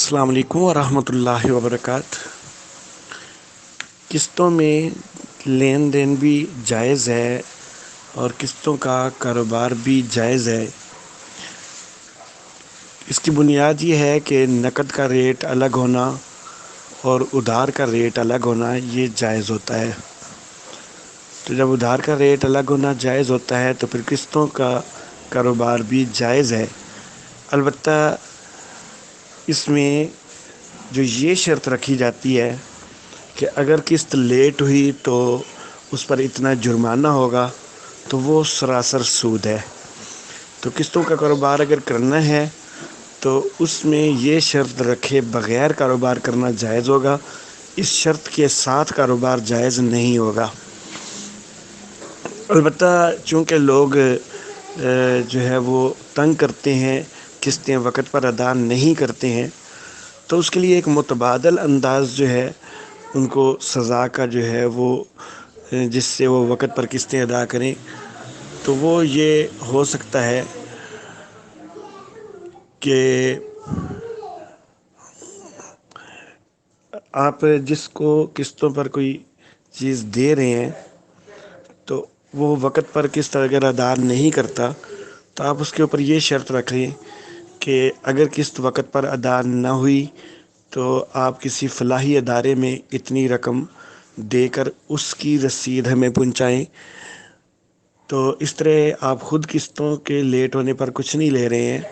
अस्सलाम वालेकुम वरहमतुल्लाहि वबरकात। किस्तों में लेन देन भी जायज़ है और किस्तों का कारोबार भी जायज़ है। इसकी बुनियाद ये है कि नकद का रेट अलग होना और उधार का रेट अलग होना ये जायज़ होता है। तो जब उधार का रेट अलग होना जायज़ होता है तो फिर किस्तों का कारोबार भी जायज़ है। अलबत्ता इसमें जो ये शर्त रखी जाती है कि अगर किस्त लेट हुई तो उस पर इतना जुर्माना होगा, तो वो सरासर सूद है। तो किस्तों का कारोबार अगर करना है तो उसमें ये शर्त रखे बग़ैर कारोबार करना जायज़ होगा, इस शर्त के साथ कारोबार जायज़ नहीं होगा। अलबत्ता चूँकि लोग जो है वो तंग करते हैं, किस्तें वक़्त पर अदा नहीं करते हैं, तो उसके लिए एक मुतबादल अंदाज़ जो है उनको सज़ा का जो है वो जिससे वो वक़्त पर किस्तें अदा करें, तो वो ये हो सकता है कि आप जिसको किस्तों पर कोई चीज़ दे रहे हैं तो वो वक़्त पर किस्त अगर अदा नहीं करता, तो आप उसके ऊपर ये शर्त रखें कि अगर किस्त वक़्त पर अदा ना हुई तो आप किसी फ़लाही अदारे में इतनी रकम देकर उसकी रसीद हमें पहुंचाएं। तो इस तरह आप ख़ुद किस्तों के लेट होने पर कुछ नहीं ले रहे हैं,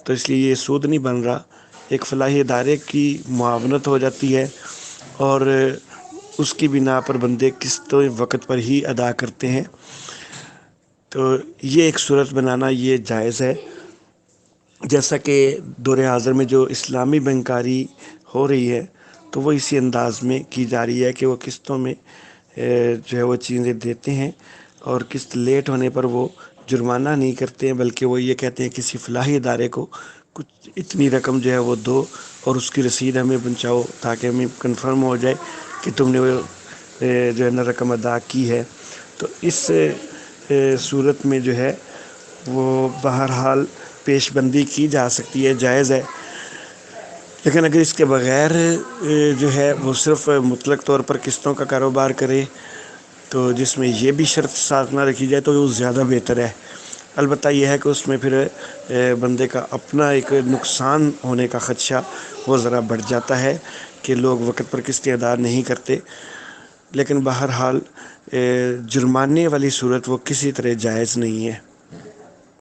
तो इसलिए ये सूद नहीं बन रहा। एक फ़लाही अदारे की मुआवनत हो जाती है और उसकी बिना पर बंदे किस्तों वक़्त पर ही अदा करते हैं। तो ये एक सूरत बनाना ये जायज़ है। जैसा कि दौर हाज़िर में जो इस्लामी बैंकारी हो रही है, तो वो इसी अंदाज़ में की जा रही है कि वो किस्तों में जो है वो चीज़ें देते हैं और किस्त लेट होने पर वो जुर्माना नहीं करते हैं, बल्कि वो ये कहते हैं किसी फ़लाही इदारे को कुछ इतनी रकम जो है वो दो और उसकी रसीद हमें पहुंचाओ, ताकि हमें कंफर्म हो जाए कि तुमने वो जो है ना रकम अदा की है। तो इस सूरत में जो है वो बहरहाल पेशबंदी की जा सकती है, जायज़ है। लेकिन अगर इसके बग़ैर जो है वो सिर्फ़ मुतलक तौर पर किस्तों का कारोबार करे, तो जिसमें ये भी शर्त साथ ना रखी जाए, तो वो ज़्यादा बेहतर है। अलबत्ता यह है कि उसमें फिर बंदे का अपना एक नुकसान होने का ख़दशा वो ज़रा बढ़ जाता है कि लोग वक़्त पर किस्तें अदा नहीं करते। लेकिन बहरहाल जुर्माने वाली सूरत वो किसी तरह जायज़ नहीं है।